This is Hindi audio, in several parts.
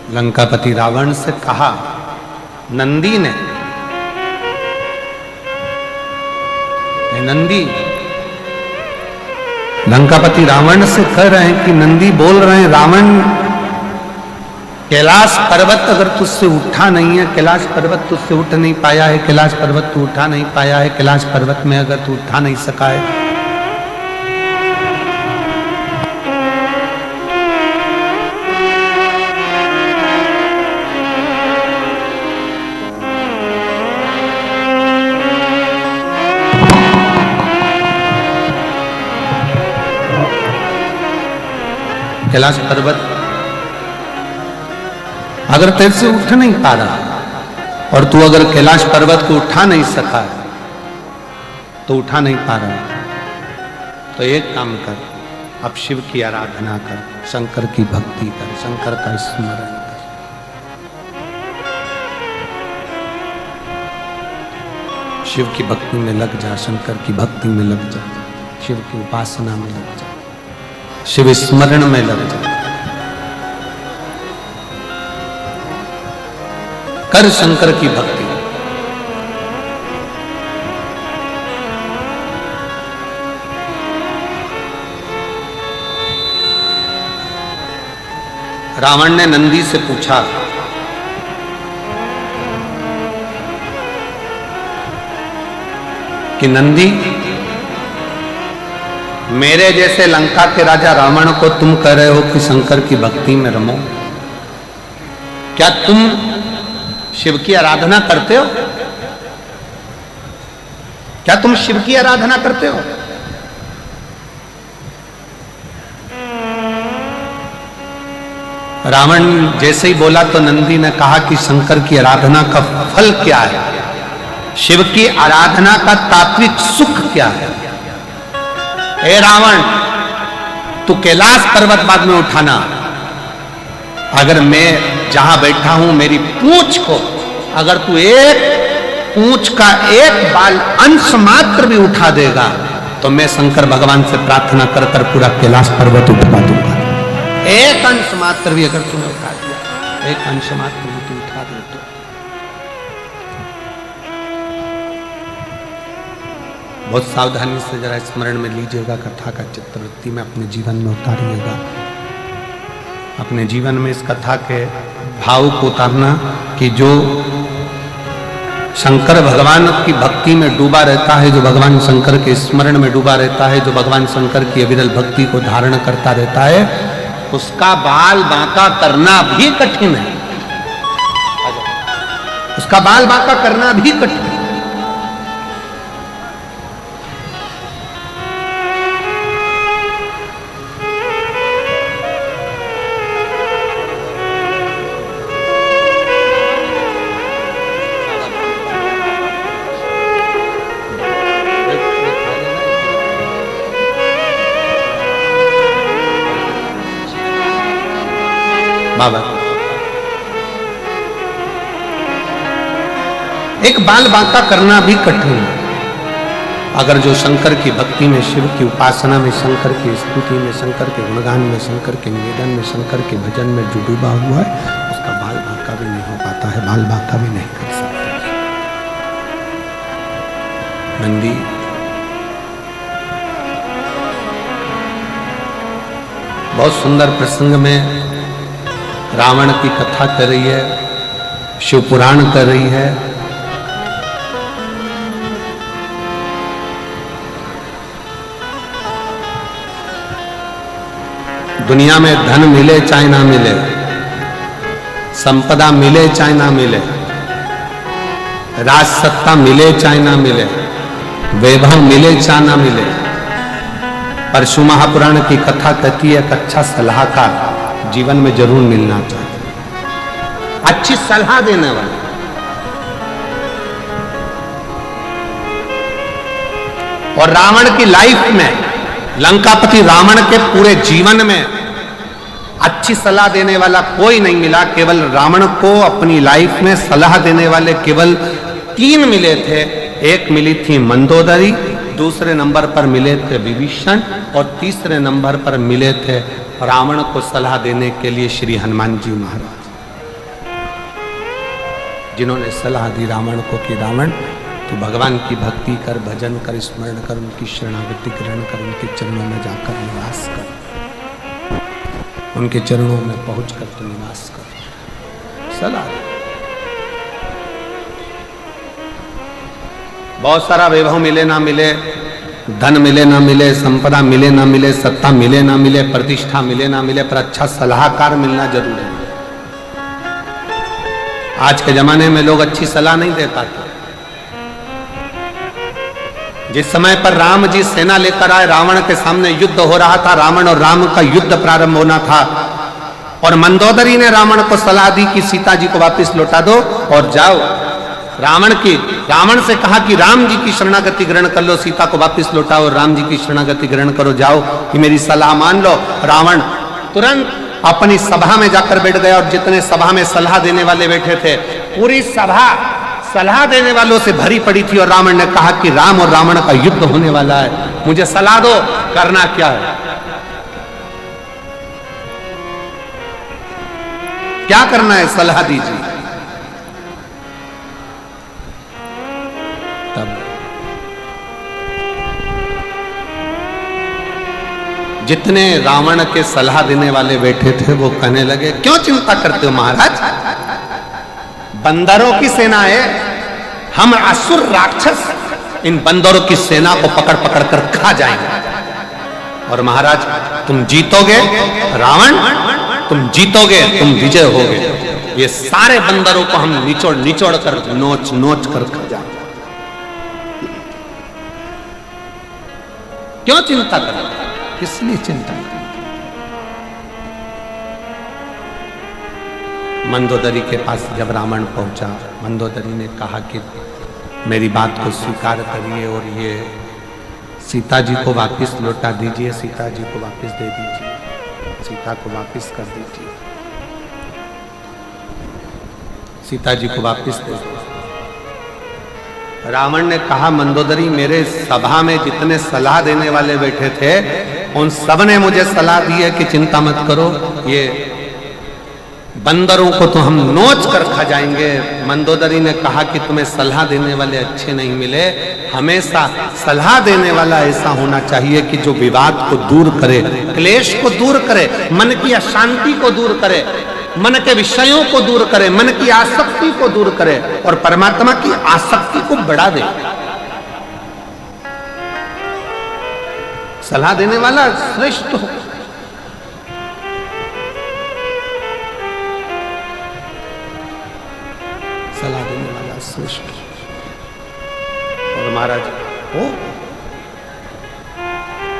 लंकापति रावण से कहा, नंदी ने, नंदी लंकापति रावण से कह रहे हैं कि नंदी बोल रहे हैं, रावण कैलाश पर्वत अगर तुझसे उठा नहीं है, कैलाश पर्वत तुझसे उठ नहीं पाया है, कैलाश पर्वत तू उठा नहीं पाया है, कैलाश पर्वत में अगर तू उठा नहीं सका है, कैलाश पर्वत अगर तेरे से उठ नहीं पा रहा और तू अगर कैलाश पर्वत को उठा नहीं सका तो उठा नहीं पा रहा, तो एक काम कर, अब शिव की आराधना कर, शंकर की भक्ति कर, शंकर का स्मरण कर। शिव की भक्ति में लग जा, शंकर की भक्ति में लग जा, शिव की उपासना में लग जा, शिव स्मरण में लग जा, कर शंकर की भक्ति। रावण ने नंदी से पूछा कि नंदी, मेरे जैसे लंका के राजा रावण को तुम कह रहे हो कि शंकर की भक्ति में रमो, क्या तुम शिव की आराधना करते हो? क्या तुम शिव की आराधना करते हो? रावण जैसे ही बोला तो नंदी ने कहा कि शंकर की आराधना का फल क्या है, शिव की आराधना का तात्विक सुख क्या है? हे रावण, तू कैलाश पर्वत बाद में उठाना, अगर मैं जहां बैठा हूं मेरी पूंछ को अगर तू एक पूंछ का एक बाल अंश मात्र भी उठा देगा तो मैं शंकर भगवान से प्रार्थना कर कर पूरा कैलाश पर्वत उठा दूंगा। एक अंश मात्र भी अगर तूने उठा दिया, एक अंश मात्र भी तू उठा दे तो बहुत सावधानी से जरा स्मरण में लीजिएगा, कथा का चित्रवृत्ति में अपने जीवन में उतारिएगा, अपने जीवन में इस कथा के भाव को उतारना कि जो शंकर भगवान की भक्ति में डूबा रहता है, जो भगवान शंकर के स्मरण में डूबा रहता है, जो भगवान शंकर की अविरल भक्ति को धारण करता रहता है, उसका बाल बांका करना भी कठिन है, उसका बाल बांका करना भी कठिन है। बाबा, एक बाल बांका करना भी कठिन है। अगर जो शंकर की भक्ति में, शिव की उपासना में, शंकर की स्तुति में, शंकर के गुणगान में, शंकर के निवेदन में, शंकर के भजन में जो डूबा हुआ है, उसका बाल बांका भी नहीं हो पाता है, बाल बांका भी नहीं कर सकता। नंदी, बहुत सुंदर प्रसंग में रावण की कथा कर रही है, शिव पुराण कर रही है। दुनिया में धन मिले चाहे ना मिले, संपदा मिले चाहे ना मिले, राज सत्ता मिले चाहे ना मिले, वैभव मिले चाहे ना मिले, पर शिव महापुराण की कथा कहती है कि अच्छा सलाहकार जीवन में जरूर मिलना चाहिए, अच्छी सलाह देने वाला। और रावण की लाइफ में, लंकापति रावण के पूरे जीवन में अच्छी सलाह देने वाला कोई नहीं मिला। केवल रावण को अपनी लाइफ में सलाह देने वाले केवल 3 मिले थे। एक मिली थी मंदोदरी, दूसरे नंबर पर मिले थे विभीषण और तीसरे नंबर पर मिले थे रावण को सलाह देने के लिए श्री हनुमान जी महाराज। जिन्होंने सलाह दी रावण को कि रावण तो भगवान की भक्ति कर, भजन कर, स्मरण कर, उनकी शरणागति ग्रहण कर, उनके चरणों में जाकर निवास कर, उनके चरणों में पहुंचकर तो निवास कर। सलाह बहुत सारा वैभव मिले ना मिले, धन मिले ना मिले, संपदा मिले ना मिले, सत्ता मिले ना मिले, प्रतिष्ठा मिले ना मिले, पर अच्छा सलाहकार मिलना जरूरी है। आज के जमाने में लोग अच्छी सलाह नहीं दे पाते। जिस समय पर राम जी सेना लेकर आए, रावण के सामने युद्ध हो रहा था, रावण और राम का युद्ध प्रारंभ होना था, और मंदोदरी ने रावण को सलाह दी कि सीता जी को वापस लौटा दो और जाओ। रावण से कहा कि राम जी की शरणागति ग्रहण कर लो, सीता को वापस लौटाओ, राम जी की शरणागति ग्रहण करो, जाओ कि मेरी सलाह मान लो। रावण तुरंत अपनी सभा में जाकर बैठ गया, और जितने सभा में सलाह देने वाले बैठे थे, पूरी सभा सलाह देने वालों से भरी पड़ी थी। और रावण ने कहा कि राम और रावण का युद्ध होने वाला है, मुझे सलाह दो, करना क्या है, क्या करना है, सलाह दीजिए। तब जितने रावण के सलाह देने वाले बैठे थे वो कहने लगे, क्यों चिंता करते हो महाराज, बंदरों की सेना है, हम असुर राक्षस इन बंदरों की सेना को पकड़ पकड़ कर खा जाएंगे, और महाराज तुम जीतोगे, रावण तुम जीतोगे, तुम विजय होगे, ये सारे बंदरों को हम निचोड़ निचोड़ कर नोच नोच कर खा जाएंगे। क्यों चिंता करते, किस लिए चिंता करते? मंदोदरी के पास जब रावण पहुंचा, मंदोदरी ने कहा कि मेरी बात को स्वीकार करिए और ये सीता जी को वापस लौटा दीजिए, सीता जी को वापस दे दीजिए, सीता को वापस कर दीजिए, सीता जी को वापस दे दीजिए। रावण ने कहा, मंदोदरी मेरे सभा में जितने सलाह देने वाले बैठे थे उन सब ने मुझे सलाह दी है कि चिंता मत करो, ये बंदरों को तो हम नोच कर खा जाएंगे। मंदोदरी ने कहा कि तुम्हें सलाह देने वाले अच्छे नहीं मिले, हमेशा सलाह देने वाला ऐसा होना चाहिए कि जो विवाद को दूर करे, क्लेश को दूर करे, मन की अशांति को दूर करे, मन के विषयों को दूर करे, मन की आसक्ति को दूर करे और परमात्मा की आसक्ति को बढ़ा दे। सलाह देने वाला श्रेष्ठ हो। सलाह देने वाला श्रेष्ठ। और महाराज हो,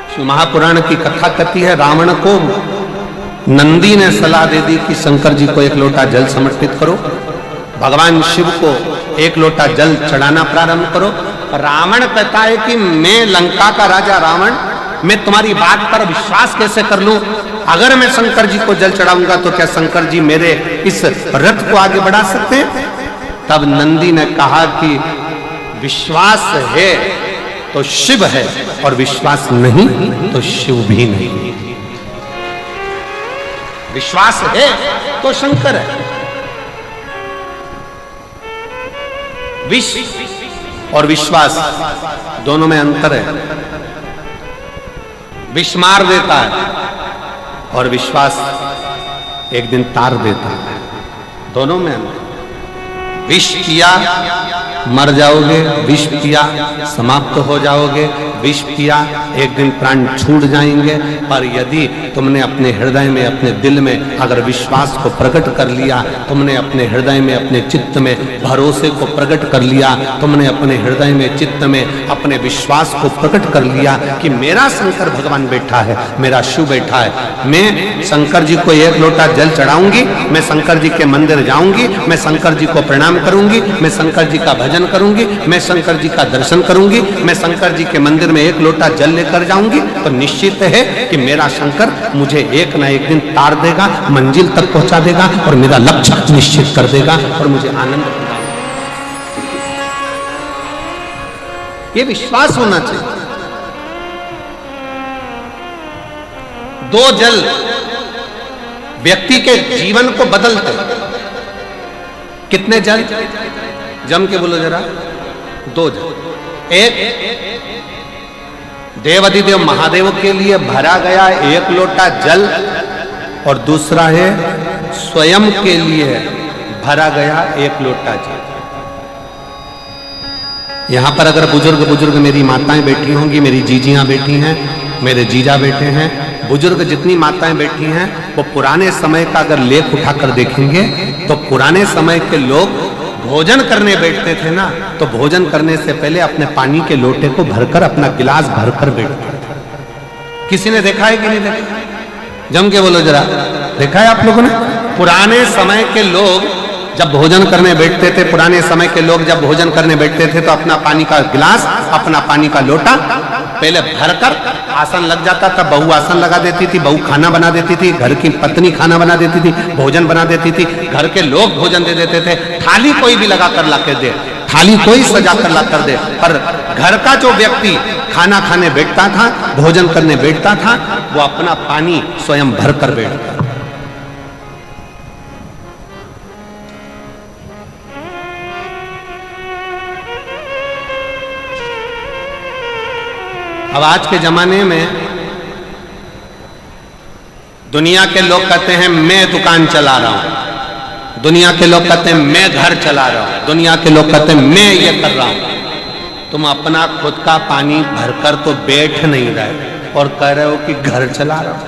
शिव महापुराण की कथा कहती है, रावण को नंदी ने सलाह दे दी कि शंकर जी को एक लोटा जल समर्पित करो, भगवान शिव को एक लोटा जल चढ़ाना प्रारंभ करो। रावण कहता है कि मैं लंका का राजा रावण, मैं तुम्हारी बात पर विश्वास कैसे कर लूं? अगर मैं शंकर जी को जल चढ़ाऊंगा तो क्या शंकर जी मेरे इस रथ को आगे बढ़ा सकते हैं? तब नंदी ने कहा कि विश्वास है तो शिव है, और विश्वास नहीं तो शिव भी नहीं। विश्वास है तो शंकर है, विष और विश्वास दोनों में अंतर है। विष मार देता है और विश्वास एक दिन तार देता है, दोनों में अंतर। विष पिया मर जाओगे, विष पिया समाप्त हो जाओगे, विष पिया एक दिन प्राण छूट जाएंगे। पर यदि तुमने अपने हृदय में, अपने दिल में अगर विश्वास को प्रकट कर लिया, तुमने अपने हृदय में, अपने चित्त में भरोसे को प्रकट कर लिया, तुमने अपने हृदय में, चित्त में अपने विश्वास को प्रकट कर लिया कि मेरा शंकर भगवान बैठा है, मेरा शिव बैठा है, मैं शंकर जी को एक लोटा जल चढ़ाऊंगी, मैं शंकर जी के मंदिर जाऊंगी, मैं शंकर जी को प्रणाम करूंगी, मैं शंकर जी का भजन करूंगी, मैं शंकर जी का दर्शन करूंगी, मैं शंकर जी के मंदिर में एक लोटा जल लेकर जाऊंगी, तो निश्चित है कि मेरा शंकर मुझे एक ना एक दिन तार देगा, मंजिल तक पहुंचा देगा और मेरा लक्ष्य निश्चित कर देगा और मुझे आनंद दिलाएगा। ये विश्वास होना चाहिए। दो जल व्यक्ति के जीवन को बदलते, कितने जल? जम के बोलो जरा। 2 जल। एक देवाधिदेव महादेव के लिए भरा गया 1 लोटा जल और दूसरा है स्वयं के लिए भरा गया 1 लोटा जल। यहां पर अगर बुजुर्ग मेरी माताएं बैठी होंगी, मेरी जीजियां बैठी हैं, मेरे जीजा बैठे हैं, बुजुर्ग जितनी माताएं बैठी हैं, वो पुराने समय का अगर लेख उठाकर देखेंगे तो पुराने समय के लोग भोजन करने बैठते थे ना, तो भोजन करने से पहले अपने पानी के लोटे को भरकर, अपना गिलास भरकर बैठते थे। किसी ने देखा है कि नहीं देखा? जम के बोलो जरा, देखा है आप लोगों ने? पुराने समय के लोग जब भोजन करने बैठते थे, पुराने समय के लोग जब भोजन करने बैठते थे तो अपना पानी का गिलास, अपना पानी का लोटा पहले भरकर आसन लग जाता था। बहू आसन लगा देती थी, बहू खाना बना देती थी, घर की पत्नी खाना बना देती थी, भोजन बना देती थी, घर के लोग भोजन दे देते थे। थाली कोई भी लगा कर ला कर दे, थाली कोई सजा कर ला कर दे, पर घर का जो व्यक्ति खाना खाने बैठता था, भोजन करने बैठता था, वो अपना पानी स्वयं भर कर बैठता था। अब आज के जमाने में दुनिया के लोग कहते हैं मैं दुकान चला रहा हूं, दुनिया के लोग कहते हैं मैं घर चला रहा हूं, दुनिया के लोग कहते हैं मैं ये कर रहा हूं। तुम अपना खुद का पानी भरकर तो बैठ नहीं रहे और कह रहे हो कि घर चला रहा हूं।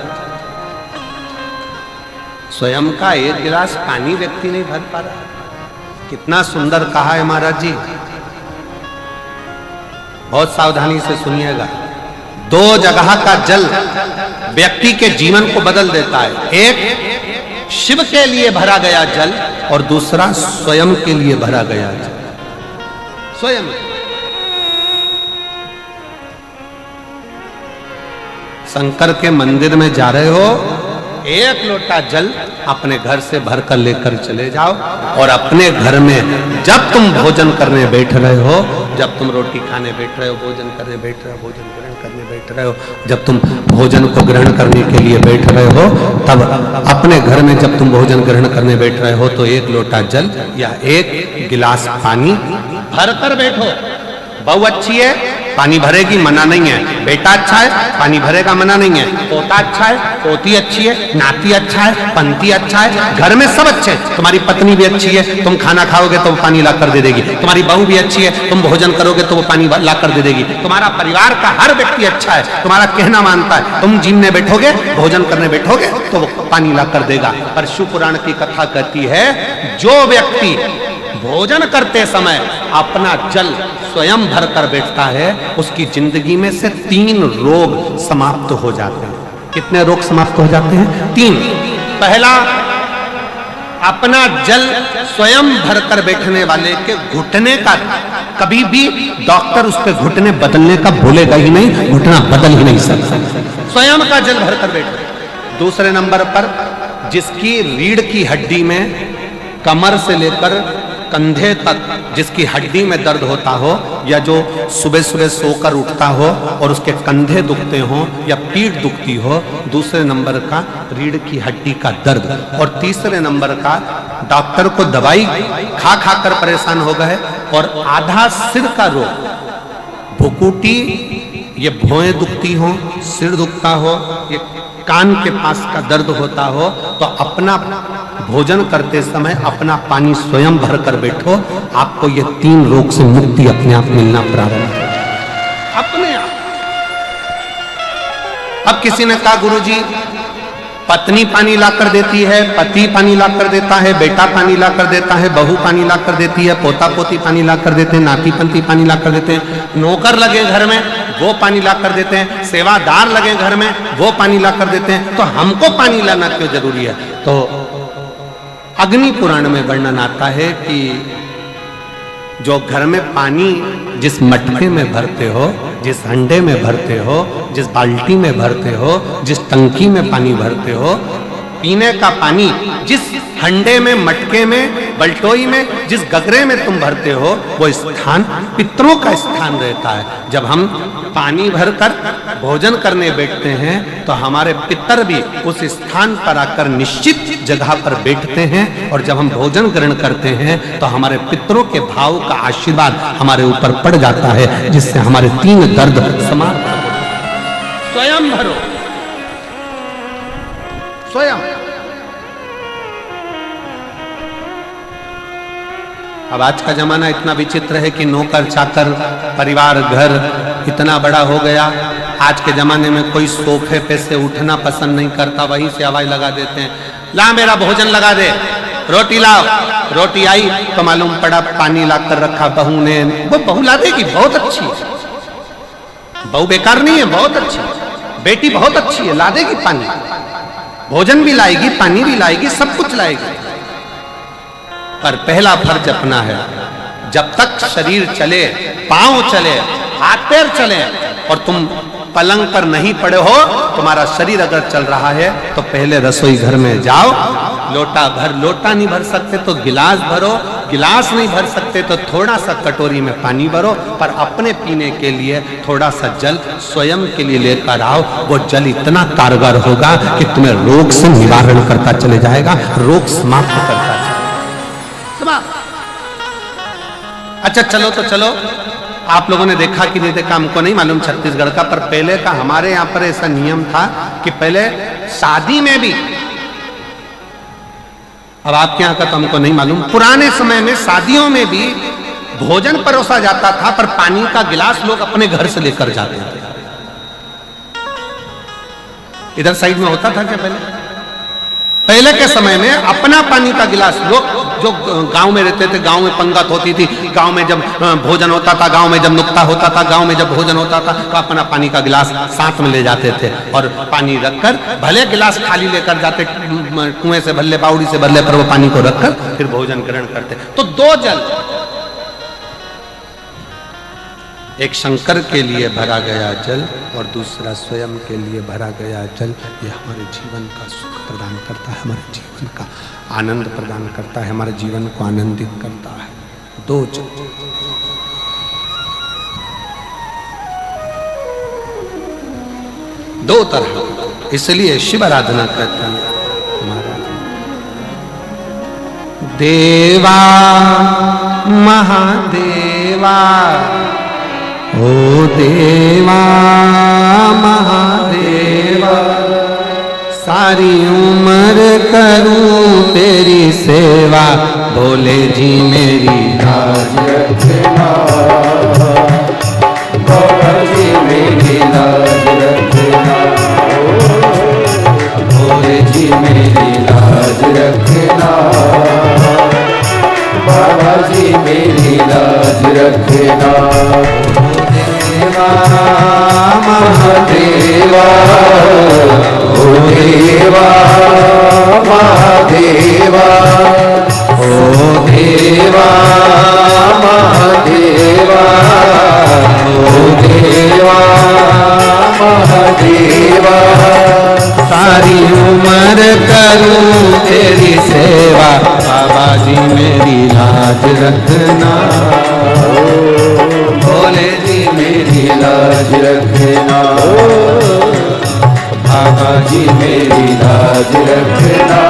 स्वयं का 1 गिलास पानी व्यक्ति नहीं भर पा रहा। कितना सुंदर कहा है महाराज जी, बहुत सावधानी से सुनिएगा। 2 जगह का जल व्यक्ति के जीवन को बदल देता है। एक शिव के लिए भरा गया जल और दूसरा स्वयं के लिए भरा गया जल। स्वयं शंकर के मंदिर में जा रहे हो, 1 लोटा जल अपने घर से भरकर लेकर चले जाओ और अपने घर में जब तुम भोजन करने बैठ रहे हो, जब तुम रोटी खाने बैठ रहे हो, भोजन करने बैठ रहे हो, भोजन ग्रहण करने बैठ रहे हो, जब तुम भोजन को ग्रहण करने के लिए बैठ रहे हो, तब अपने घर में जब तुम भोजन ग्रहण करने बैठ रहे हो तो 1 लोटा जल या 1 गिलास पानी भरकर बैठो। बहू अच्छी है, पानी भरेगी, मना नहीं है। बेटा अच्छा है, पानी भरेगा, मना नहीं है। पोता अच्छा है, पोती अच्छी है, नाती अच्छा है, पंती अच्छा है, घर में सब अच्छे हैं। तुम्हारी पत्नी भी अच्छी है, तुम खाना खाओगे तो वो पानी ला कर दे देगी। तुम्हारी बहू भी अच्छी है, तुम भोजन करोगे तो वो पानी ला कर दे देगी। तुम्हारा परिवार का हर व्यक्ति अच्छा है, तुम्हारा कहना मानता है। तुम जिम में बैठोगे, भोजन करने बैठोगे तो वो पानी ला कर देगा। पर शिव पुराण की कथा कहती है, जो व्यक्ति भोजन करते समय अपना जल स्वयं भरकर बैठता है, उसकी जिंदगी में से 3 रोग समाप्त हो जाते हैं। कितने रोग समाप्त हो जाते हैं? 3। पहला, अपना जल स्वयं भरकर बैठने वाले के घुटने का कभी भी डॉक्टर उस पे घुटने बदलने का बोलेगा ही नहीं, घुटना बदल ही नहीं सकता। स्वयं का जल भरकर बैठे। दूसरे नंबर पर, जिसकी रीढ़ की हड्डी में कमर से लेकर कंधे तक जिसकी हड्डी में दर्द होता हो, या जो सुबह सुबह सोकर उठता हो और उसके कंधे दुखते हो या पीठ दुखती हो। दूसरे नंबर का रीढ़ की हड्डी का दर्द। और तीसरे नंबर का, डॉक्टर को दवाई खा खा कर परेशान हो गए और आधा सिर का रोग, भुकुटी, ये भौएं दुखती हो, सिर दुखता हो, ये कान के पास का दर्द होता हो, तो अपना भोजन करते समय अपना पानी स्वयं भर कर बैठो। आपको ये 3 रोग से मुक्ति अपने आप मिलना प्रारंभ हो अपने आप। अब किसी ने कहा, गुरुजी पत्नी पानी ला कर देती है, पति पानी ला कर देता है, बेटा पानी ला कर देता है, बहू पानी ला कर देती है, पोता पोती पानी ला कर देते हैं, नाती पंती पानी ला कर देते हैं, नौकर लगे घर में वो पानी ला कर देते हैं, सेवादार लगे घर में वो पानी ला कर देते हैं, तो हमको पानी लाना क्यों जरूरी है? तो अग्नि पुराण में वर्णन आता है कि जो घर में पानी जिस मटके में भरते हो, जिस हंडे में भरते हो, जिस बाल्टी में भरते हो, जिस टंकी में पानी भरते हो, पीने का पानी जिस हंडे में, मटके में, बल्टोई में, जिस गगरे में तुम भरते हो, वो स्थान पितरों का स्थान रहता है। जब हम पानी भरकर भोजन करने बैठते हैं तो हमारे पितर भी उस स्थान पर आकर निश्चित जगह पर बैठते हैं, और जब हम भोजन ग्रहण करते हैं तो हमारे पितरों के भाव का आशीर्वाद हमारे ऊपर पड़ जाता है, जिससे हमारे 3 दर्द समाप्त हो। स्वयं भरो, स्वयं। अब आज का जमाना इतना विचित्र है कि नौकर चाकर, परिवार, घर इतना बड़ा हो गया। आज के जमाने में कोई सोफे पे से उठना पसंद नहीं करता, वहीं से आवाज लगा देते हैं, ला मेरा भोजन लगा दे, रोटी लाओ। रोटी आई तो मालूम पड़ा पानी लाकर रखा बहू ने। वो बहू ला देगी, बहुत अच्छी है, बहू बेकार नहीं है, बहुत अच्छी है, बेटी बहुत अच्छी है, ला देगी पानी, भोजन भी लाएगी, पानी भी लाएगी, सब कुछ लाएगी। पर पहला फर्ज अपना है, जब तक शरीर चले, पांव चले, हाथ पैर चले, और तुम पलंग पर नहीं पड़े हो, तुम्हारा शरीर अगर चल रहा है तो पहले रसोई घर में जाओ, लोटा भर, लोटा नहीं भर सकते तो गिलास भरो, गिलास नहीं भर सकते तो थोड़ा सा कटोरी में पानी भरो, पर अपने पीने के लिए थोड़ा सा जल स्वयं के लिए लेकर आओ। वो जल इतना कारगर होगा कि तुम्हें रोग से निवारण करता चले जाएगा, रोग समाप्त करता चले। अच्छा चलो तो चलो, आप लोगों ने देखा कि नहीं देखा हमको नहीं मालूम छत्तीसगढ़ का, पर पहले का हमारे यहां पर ऐसा नियम था कि पहले शादी में भी, अब आपके यहां का तो हमको नहीं मालूम, पुराने समय में शादियों में भी भोजन परोसा जाता था, पर पानी का गिलास लोग अपने घर से लेकर जाते थे। इधर साइड में होता था क्या पहले के समय में अपना पानी का गिलास लोग, जो गांव में रहते थे, गांव में पंगत होती थी, गांव में जब भोजन होता था, गांव में जब नुक्ता होता था, गांव में जब भोजन होता था, तो अपना पानी का गिलास साथ में ले जाते थे, और पानी रखकर, भले गिलास खाली लेकर जाते, कुएं से भरले, बावड़ी से भरले, पर वो पानी को रखकर फिर भोजन ग्रहण करते। तो 2 जल, एक शंकर के लिए भरा गया जल और दूसरा स्वयं के लिए भरा गया जल, ये हमारे जीवन का सुख प्रदान करता है, हमारे जीवन का आनंद प्रदान करता है, हमारे जीवन को आनंदित करता है। 2 जल, दो तरह, इसलिए शिव आराधना करते हैं हमारा। देवा महादेवा, ओ देवा महादेवा, सारी उम्र करूं तेरी सेवा, भोले जी मेरी लाज रखना, बाबा जी मेरी लाज रखना, भोले जी मेरी लाज रखना, बाबा जी मेरी लाज रखना। महादेवा, ओ देवा महादेवा, ओ देवा महादेवा, ओ देवा महादेवा, सारी उम्र करूं तेरी सेवा, बाबा जी मेरी लाज रखना, भोले जी मेरी लाज रखना, बाबा जी मेरी लाज रखना,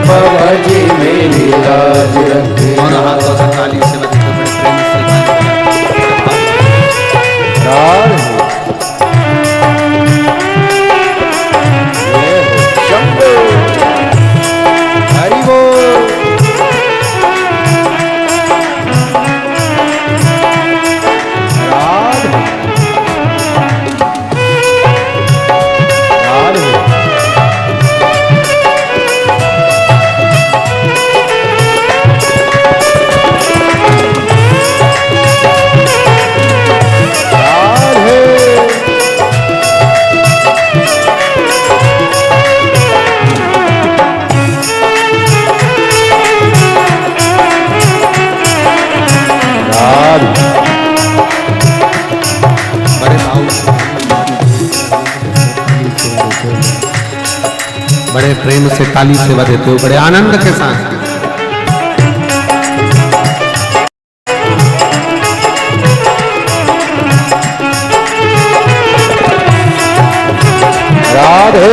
बाबा जी मेरी लाज रखना। और हाथों से ताली से बजते बड़े प्रेम से शंभो हरि बोल। बड़े प्रेम से ताली से बजाते हो, बड़े आनंद के साथ। राधे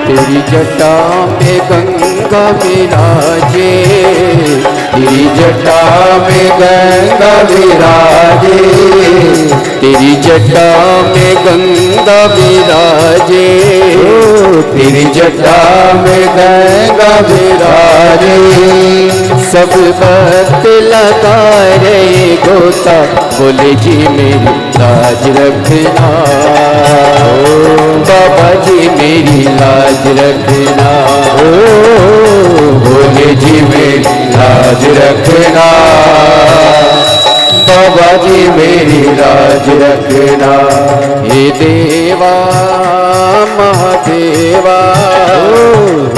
तेरी जटा में गंगा विराजे, तेरी जटा में गंगा विराजे, तेरी जटा में गंगा विराजे, तेरी जटा में गंगा विराजे। सब भक्त लगा रहे गोता, बोले जी मेरी लाज रखना, बाबा जी मेरी लाज रखना, बोले जी मेरी लाज रखना, बाबा जी मेरी लाज रखना। हे देवा महादेवा,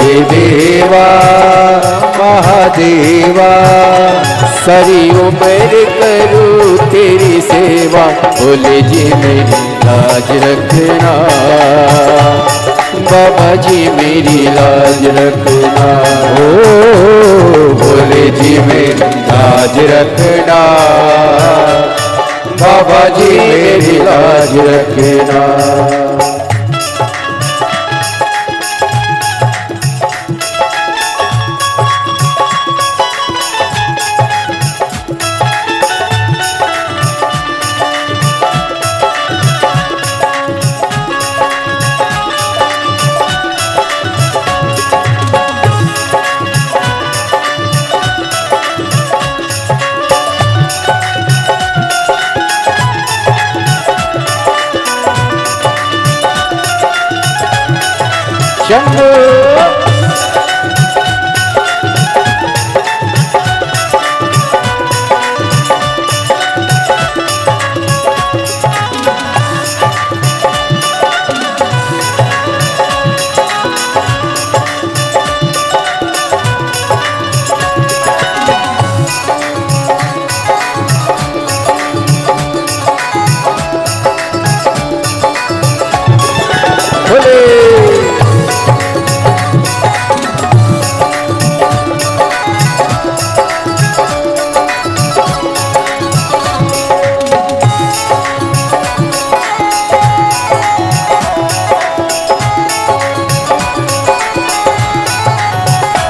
हे देवा महादेवा, सारी उम्र करूं तेरी सेवा, बोले जी मेरी लाज रखना, बाबा जी मेरी लाज रखना, बोले जी मेरी लाज रखना, बाबा जी मेरी लाज रखना। शंभो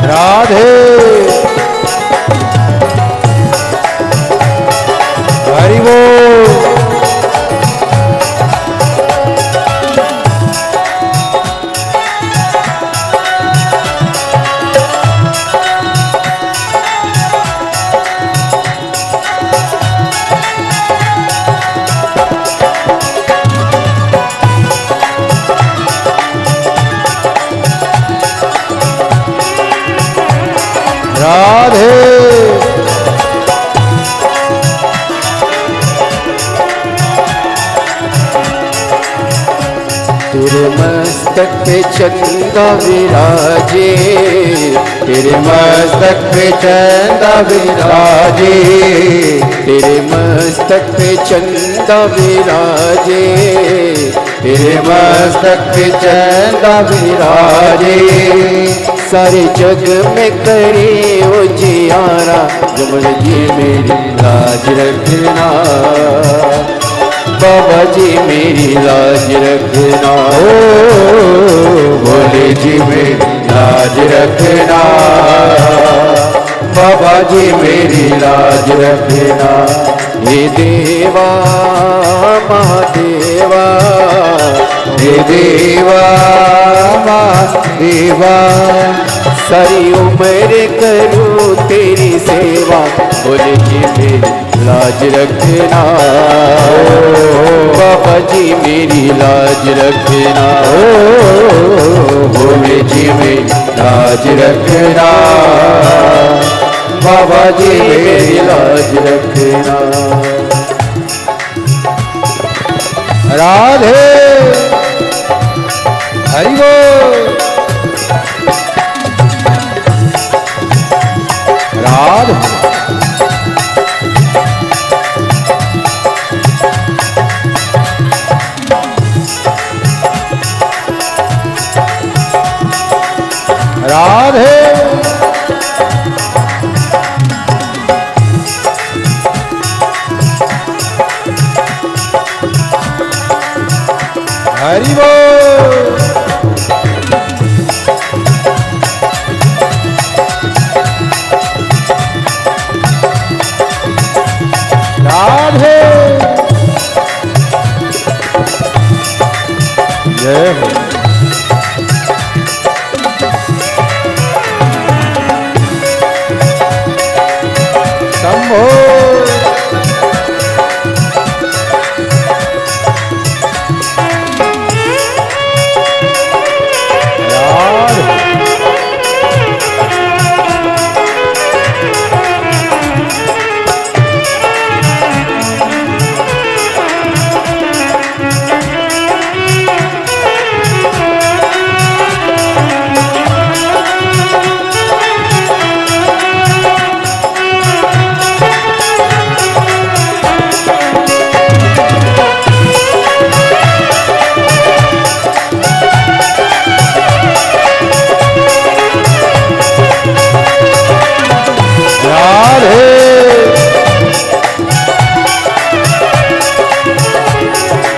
राधे हरि बोल। तेरे मस्तक पे चंदा विराजे, तेरे मस्तक पे चंदा विराजे, तेरे मस्तक पे चंदा विराजे, तेरे मस्तक पे चंदा विराजे। सारे जग में करे उजियारा, जमल जी मेरी लाज रखना, बाबा जी मेरी लाज रखना, ओ भोले जी मेरी लाज रखना, बाबा जी मेरी लाज रखना। हे देवा महादेवा, हे देवा महादेवा, सारी उम्र करूं तेरी सेवा, भोले जी मेरी लाज रखना, बाबा जी मेरी लाज रखना, भोले जी मेरी लाज रखना, बाबा जी मेरी लाज रखना। राधे हरि बोल, राधे राधे हरि बोल, राधे जय हो। शंभो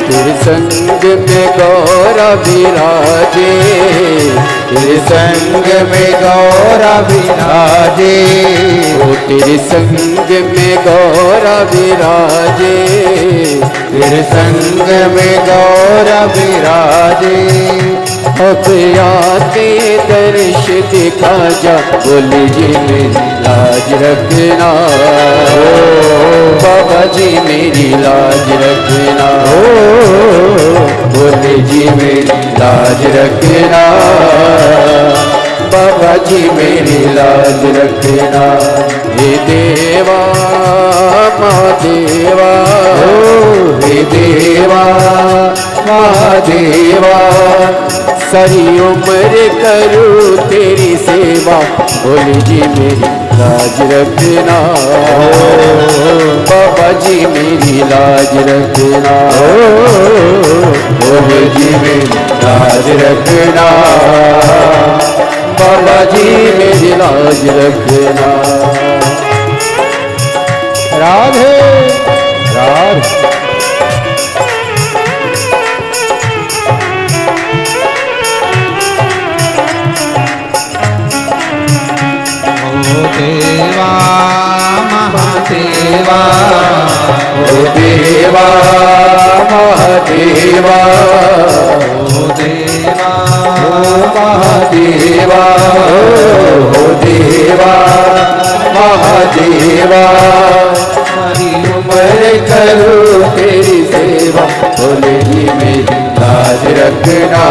तेरे संग में गौरा विराजे, तेरे संग में गौरा विराजे, ओ तेरे संग में गौरा विराजे, तेरे संग में गौरा विराजे। अब आते दर्श दिखा जा, बोले जी मेरी लाज रखना, बाबा जी मेरी लाज रखना, बोले जी मेरी लाज रखना, बाबा जी मेरी लाज रखना। हे देवा महादेवा, हे देवा महादेवा, सारी उम्र करूं तेरी सेवा, भोले जी मेरी लाज रखना, बाबा जी मेरी लाज रखना, भोले जी मेरी लाज रखना, बाबा जी मेरी लाज रखना। राधे राधे देवा महादेवा, ओ देवा महादेवा, ओ देवा महादेवा, ओ देवा महादेवा, सारी उम्र करूं तेरी सेवा, भोले जी मेरी लाज रखना,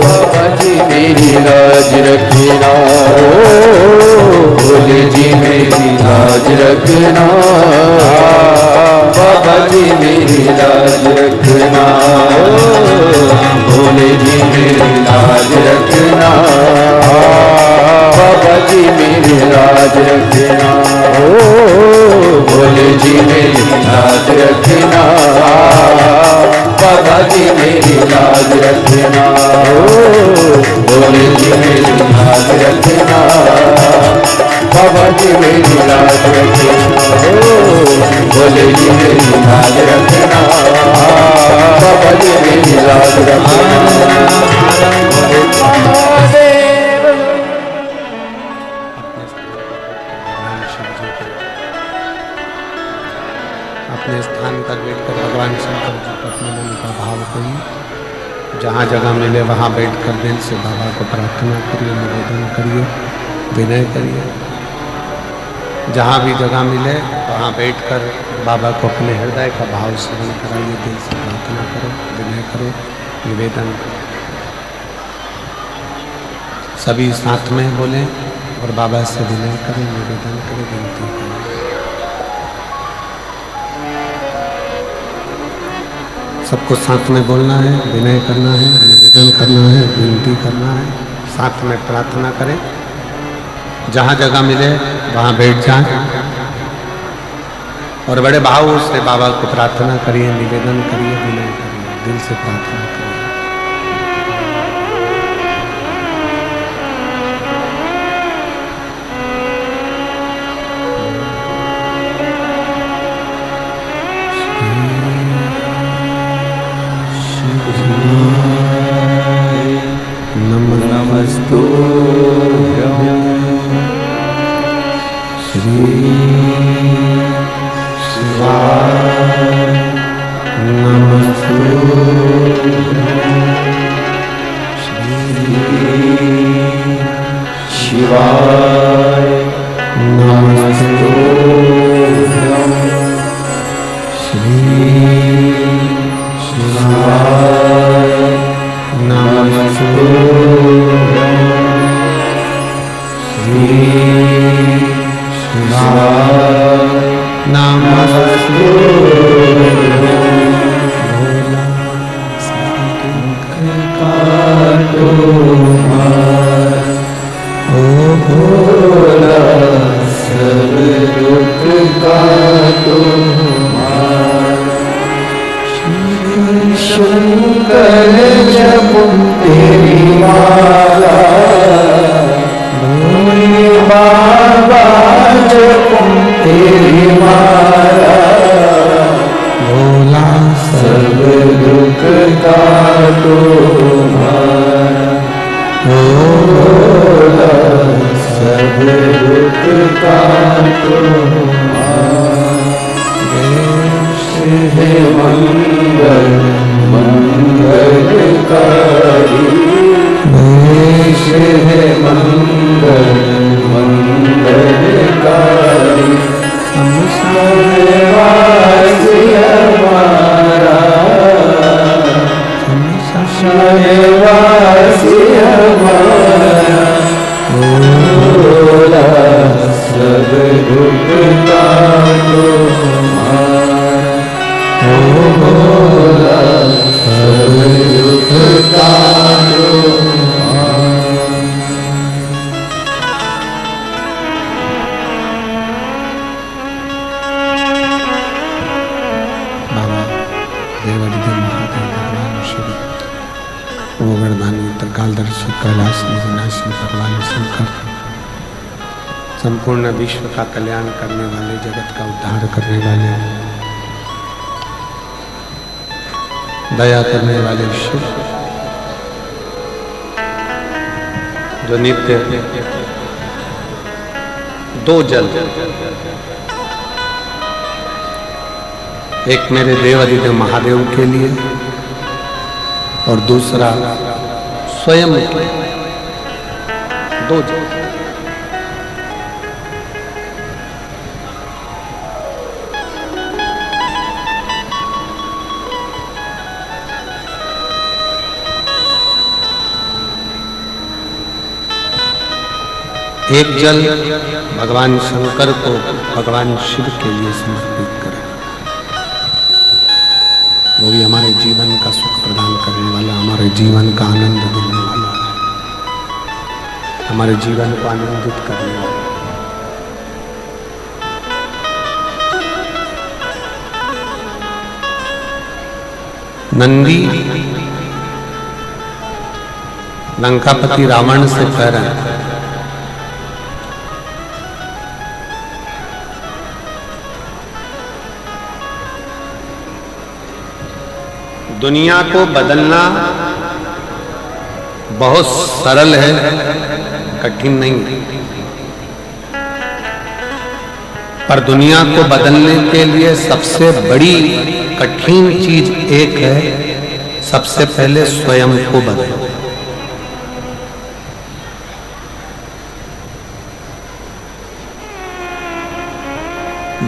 बाबा जी मेरी लाज रखना, भोले जी मेरी लाज रखना, बाबा जी मेरी लाज रखना। मेरी लाज रखना, भोले जी मेरी लाज रखना, बाबा जी मेरी लाज रखना, भोले जी मेरी लाज रखना, बाबा जी मेरी लाज रखना। अपने स्थान पर बैठकर भगवान शंकर जी को अपने मन का भाव करिए। जहाँ जगह मिले वहाँ बैठकर दिल से बाबा को प्रार्थना करिए, निवेदन करिए, विनय करिए। जहाँ भी जगह मिले वहाँ बैठकर बाबा को अपने हृदय का भाव स्मरण कराइए, दिल से प्रार्थना करो, विनय करो, निवेदन करो। सभी साथ में बोलें और बाबा से विनय करें, निवेदन करें, विनती करें। सबको साथ में बोलना है, विनय करना है, निवेदन करना है, विनती करना है, साथ में प्रार्थना करें। जहाँ जगह मिले वहाँ बैठ जाएं और बड़े भाव से बाबा को प्रार्थना करिए, निवेदन करिए, विनय करिए, दिल से प्रार्थना करिए। नमस्तुभ्यं श्री शिवाय नमस्तुभ्यं श्री शिवाय नमस्तुभ्यं श्री शिवाय नमस्तुभ्यं श्री शिवाय नमस्तुभ्यं। भोला शंकर का तुम्हार, ओ भोला सब दुख का तुम्हार। शंकर जप तेरी माला, भोले बाबा जप तेरी माला, भोला सब दुख का तुम्हारा, ओ भोला सब दुख का तुम्हारा। है मंगल मंगलकारी, देश है मंगल मंगलकारी, शहवासी हमारा, शहवासी हमारा, भोला सब दुख का तुम्हारा, ओ भोला सब दुख का तुम्हारा। बाबा देवादिदेव महादेव भगवान शिव, गोवर्धनी त्रिकालदर्शी कैलाश निवासी भगवान शंकर, संपूर्ण विश्व का कल्याण करने वाले, जगत का उद्धार करने वाले, दया करने वाले शिव, जो नित्य दो जल, एक मेरे देवादिदेव महादेव के लिए और दूसरा स्वयं के लिए, दो जल। एक जल भगवान शंकर को भगवान शिव के लिए समर्पित करें। वो भी हमारे जीवन का सुख प्रदान करने वाला, हमारे जीवन का आनंद देने वाला, हमारे जीवन को आनंदित करने वाला। नंदी लंकापति रावण से कह रहे हैं, दुनिया को बदलना बहुत सरल है, कठिन नहीं है। पर दुनिया को बदलने के लिए सबसे बड़ी कठिन चीज एक है, सबसे पहले स्वयं को बदलो।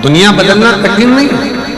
दुनिया बदलना कठिन नहीं है,